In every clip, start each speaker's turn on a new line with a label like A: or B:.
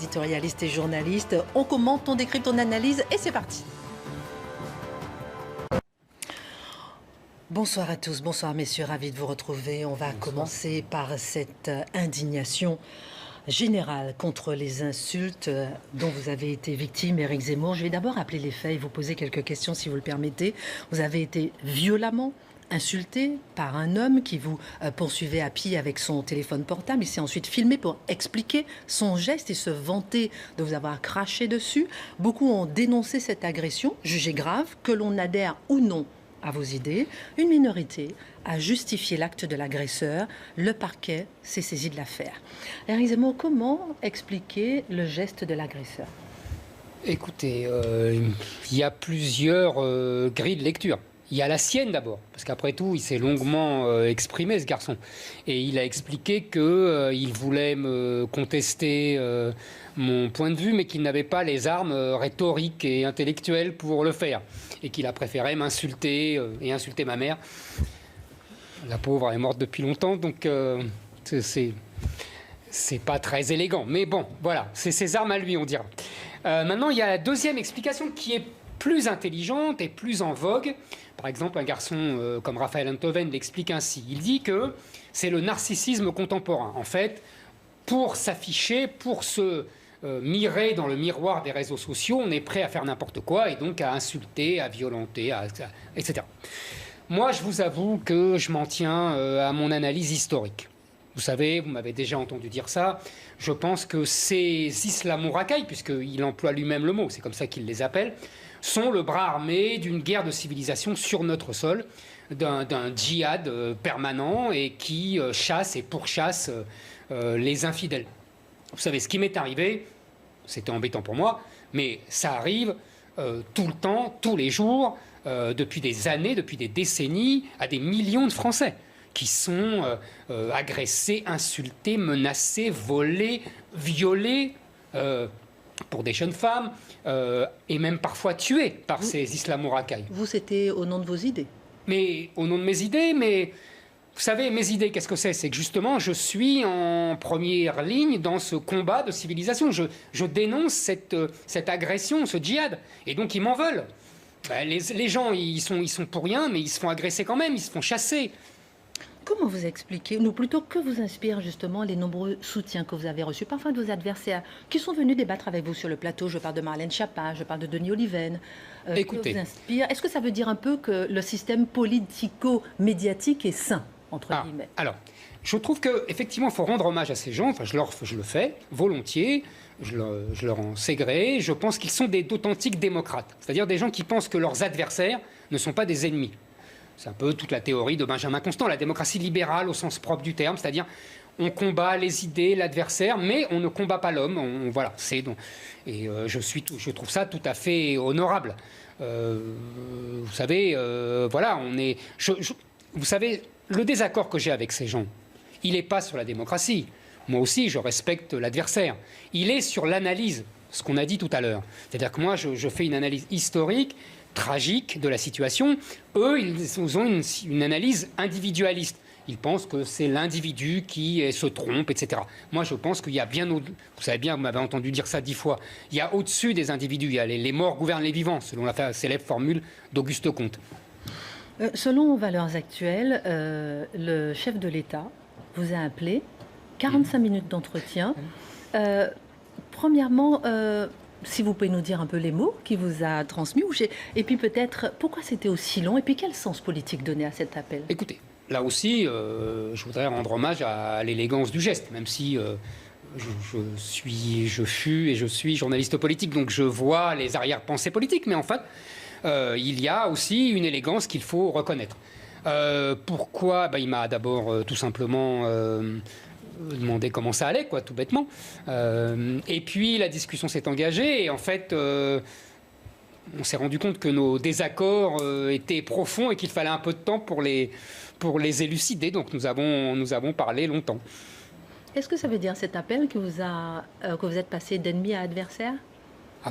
A: éditorialiste et journaliste. On commente, on décrypte, on analyse et c'est parti. Bonsoir à tous, bonsoir messieurs, ravi de vous retrouver. On va commencer par cette indignation générale contre les insultes dont vous avez été victime, Éric Zemmour. Je vais d'abord rappeler les faits et vous poser quelques questions si vous le permettez. Vous avez été violemment insulté par un homme qui vous poursuivait à pied avec son téléphone portable. Il s'est ensuite filmé pour expliquer son geste et se vanter de vous avoir craché dessus. Beaucoup ont dénoncé cette agression, jugée grave, que l'on adhère ou non à vos idées. Une minorité a justifié l'acte de l'agresseur. Le parquet s'est saisi de l'affaire. Éric Zemmour, comment expliquer le geste de l'agresseur?
B: Écoutez, il y a plusieurs grilles de lecture. Il y a la sienne d'abord, parce qu'après tout, il s'est longuement exprimé, ce garçon. Et il a expliqué qu'il voulait me contester mon point de vue, mais qu'il n'avait pas les armes rhétoriques et intellectuelles pour le faire. Et qu'il a préféré m'insulter et insulter ma mère. La pauvre est morte depuis longtemps, donc c'est pas très élégant. Mais bon, voilà, c'est ses armes à lui, on dira. Maintenant, il y a la deuxième explication qui est plus intelligente et plus en vogue. Par exemple, un garçon comme Raphaël Enthoven l'explique ainsi. Il dit que c'est le narcissisme contemporain. En fait, pour s'afficher, pour se mirer dans le miroir des réseaux sociaux, on est prêt à faire n'importe quoi et donc à insulter, à violenter, etc. Moi, je vous avoue que je m'en tiens à mon analyse historique. Vous savez, vous m'avez déjà entendu dire ça. Je pense que ces islamo-racailles, puisqu'il emploie lui-même le mot, c'est comme ça qu'il les appelle, sont le bras armé d'une guerre de civilisation sur notre sol, d'un djihad permanent et qui chasse et pourchasse les infidèles. Vous savez, ce qui m'est arrivé, c'était embêtant pour moi, mais ça arrive tout le temps, tous les jours, depuis des années, depuis des décennies, à des millions de Français qui sont agressés, insultés, menacés, volés, violés pour des jeunes femmes, et même parfois tués par ces islamo-racailles.
A: Vous, c'était au nom de vos idées?
B: Mais au nom de mes idées, mais vous savez, mes idées, qu'est-ce que c'est? C'est que justement, je suis en première ligne dans ce combat de civilisation. Je dénonce cette agression, ce djihad, et donc ils m'en veulent. Ben, les gens, ils sont pour rien, mais ils se font agresser quand même, ils se font chasser.
A: Comment vous expliquez, ou plutôt que vous inspirent justement les nombreux soutiens que vous avez reçus, parfois de vos adversaires, qui sont venus débattre avec vous sur le plateau? Je parle de Marlène Schiappa, je parle de Denis Oliven.
B: Écoutez,
A: vous inspire. Est-ce que ça veut dire un peu que le système politico-médiatique est sain, entre guillemets?
B: Alors, je trouve qu'effectivement, il faut rendre hommage à ces gens. Enfin, je le fais volontiers. Je leur en sais gré. Je pense qu'ils sont d'authentiques démocrates. C'est-à-dire des gens qui pensent que leurs adversaires ne sont pas des ennemis. C'est un peu toute la théorie de Benjamin Constant, la démocratie libérale au sens propre du terme, c'est-à-dire on combat les idées, l'adversaire, mais on ne combat pas l'homme. Voilà, et je trouve ça tout à fait honorable. Vous savez, voilà, vous savez, le désaccord que j'ai avec ces gens, il n'est pas sur la démocratie. Moi aussi, je respecte l'adversaire. Il est sur l'analyse, ce qu'on a dit tout à l'heure. C'est-à-dire que moi, je fais une analyse historique, tragique de la situation. Eux, ils ont une analyse individualiste. Ils pensent que c'est l'individu qui se trompe, etc. Moi, je pense qu'il y a bien au-delà. Vous savez bien, vous m'avez entendu dire ça 10 fois. Il y a au-dessus des individus. Il y a les morts gouvernent les vivants, selon la célèbre formule d'Auguste Comte.
A: Selon Valeurs Actuelles, le chef de l'État vous a appelé, 45 minutes d'entretien. Premièrement, si vous pouvez nous dire un peu les mots qu'il vous a transmis, et puis peut-être pourquoi c'était aussi long, et puis quel sens politique donner à cet appel?
B: Écoutez, là aussi, je voudrais rendre hommage à l'élégance du geste, même si je fus et je suis journaliste politique, donc je vois les arrière-pensées politiques, mais en fait, il y a aussi une élégance qu'il faut reconnaître. Pourquoi? Il m'a d'abord tout simplement demandé comment ça allait, quoi, tout bêtement. Et puis la discussion s'est engagée et en fait, on s'est rendu compte que nos désaccords étaient profonds et qu'il fallait un peu de temps pour les élucider. Donc nous avons parlé longtemps.
A: Est-ce que ça veut dire cet appel que vous êtes passé d'ennemi à adversaire?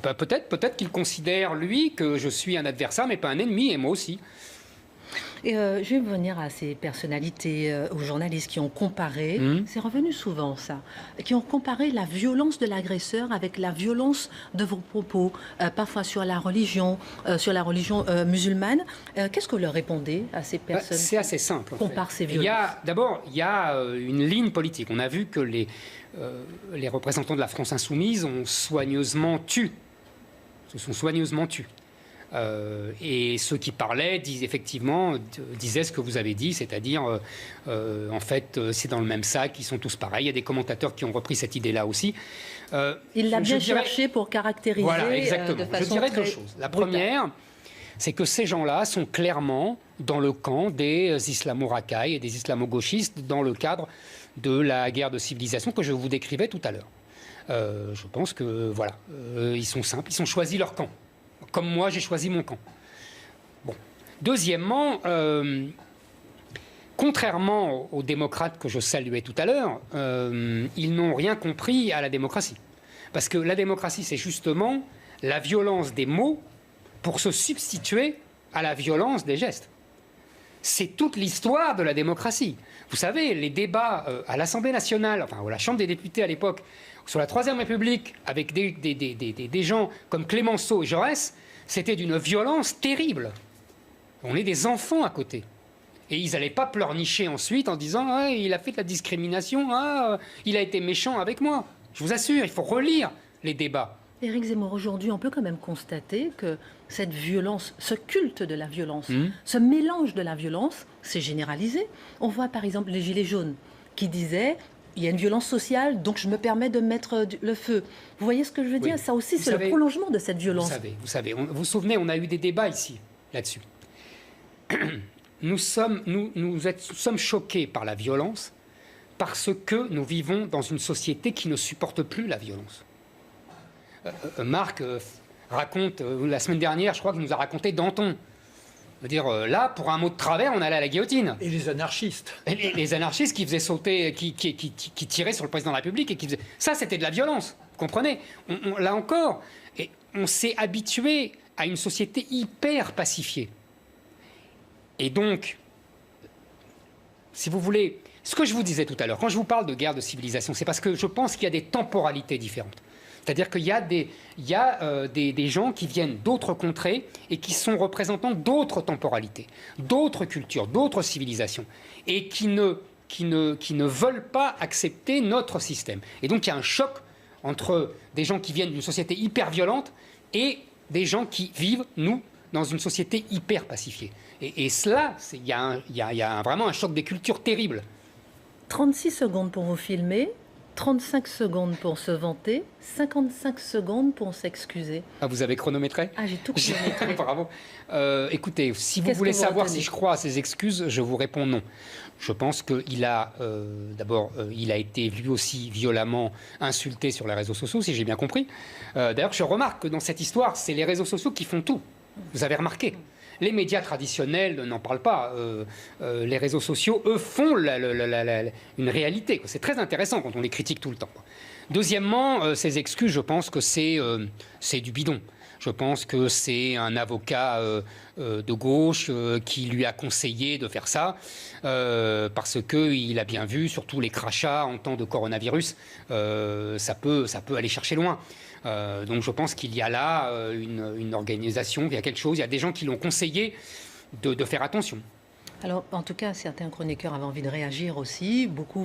B: Peut-être qu'il considère, lui, que je suis un adversaire, mais pas un ennemi, et moi aussi.
A: Et je vais venir à ces personnalités, aux journalistes qui ont comparé, c'est revenu souvent ça, qui ont comparé la violence de l'agresseur avec la violence de vos propos, parfois sur la religion musulmane. Qu'est-ce que vous leur répondez à ces personnes?
B: C'est assez simple.
A: Compare ces violences.
B: D'abord, il y a une ligne politique. On a vu que les représentants de la France insoumise ont soigneusement tué. Se sont soigneusement tus. Et ceux qui parlaient disaient ce que vous avez dit, c'est-à-dire en fait c'est dans le même sac, ils sont tous pareils. Il y a des commentateurs qui ont repris cette idée-là aussi.
A: Il l'a bien cherché pour caractériser.
B: Voilà, exactement.
A: De façon
B: je dirais deux choses. La première, c'est que ces gens-là sont clairement dans le camp des islamo-racailles et des islamo-gauchistes dans le cadre de la guerre de civilisation que je vous décrivais tout à l'heure. Je pense que voilà, ils sont simples, ils ont choisi leur camp. Comme moi, j'ai choisi mon camp. Bon. Deuxièmement, contrairement aux démocrates que je saluais tout à l'heure, ils n'ont rien compris à la démocratie. Parce que la démocratie, c'est justement la violence des mots pour se substituer à la violence des gestes. C'est toute l'histoire de la démocratie. Vous savez, les débats à l'Assemblée nationale, enfin à la Chambre des députés à l'époque, sur la Troisième République, avec des gens comme Clémenceau et Jaurès, c'était d'une violence terrible. On est des enfants à côté. Et ils n'allaient pas pleurnicher ensuite en disant ah, « il a fait de la discrimination, ah, il a été méchant avec moi ». Je vous assure, il faut relire les débats.
A: Éric Zemmour, aujourd'hui, on peut quand même constater que cette violence, ce culte de la violence, ce mélange de la violence, c'est généralisé. On voit par exemple les Gilets jaunes qui disaient il y a une violence sociale, donc je me permets de mettre le feu. Vous voyez ce que je veux dire? Ça aussi, c'est le prolongement de cette violence.
B: Vous savez, vous vous souvenez, on a eu des débats ici, là-dessus. Nous sommes choqués par la violence parce que nous vivons dans une société qui ne supporte plus la violence. Marc raconte, la semaine dernière, je crois qu'il nous a raconté Danton. Je veux dire, là, pour un mot de travers, on allait à la guillotine.
C: Et les anarchistes.
B: Les anarchistes qui faisaient sauter, qui tiraient sur le président de la République. Et qui faisaient... Ça, c'était de la violence. Vous comprenez? Là encore, et on s'est habitué à une société hyper pacifiée. Et donc, si vous voulez, ce que je vous disais tout à l'heure, quand je vous parle de guerre de civilisation, c'est parce que je pense qu'il y a des temporalités différentes. C'est-à-dire qu'il y a des gens qui viennent d'autres contrées et qui sont représentants d'autres temporalités, d'autres cultures, d'autres civilisations, et qui ne veulent pas accepter notre système. Et donc il y a un choc entre des gens qui viennent d'une société hyper violente et des gens qui vivent, nous, dans une société hyper pacifiée. Et cela, il y a vraiment un choc des cultures terrible.
A: 36 secondes pour vous filmer. 35 secondes pour se vanter, 55 secondes pour s'excuser.
B: Ah, vous avez chronométré?
A: Ah, j'ai tout chronométré.
B: Bravo. Écoutez, si vous voulez savoir si je crois à ces excuses, je vous réponds non. Je pense qu'il a, d'abord, il a été lui aussi violemment insulté sur les réseaux sociaux, si j'ai bien compris. D'ailleurs, je remarque que dans cette histoire, c'est les réseaux sociaux qui font tout. Vous avez remarqué? Les médias traditionnels n'en parlent pas. Les réseaux sociaux, eux, font une réalité. C'est très intéressant quand on les critique tout le temps. Deuxièmement, ces excuses, je pense que c'est du bidon. Je pense que c'est un avocat de gauche qui lui a conseillé de faire ça parce qu'il a bien vu, surtout les crachats en temps de coronavirus, ça peut aller chercher loin. Donc je pense qu'il y a là une organisation, il y a quelque chose, il y a des gens qui l'ont conseillé de faire attention.
A: Alors, en tout cas, certains chroniqueurs avaient envie de réagir aussi. Beaucoup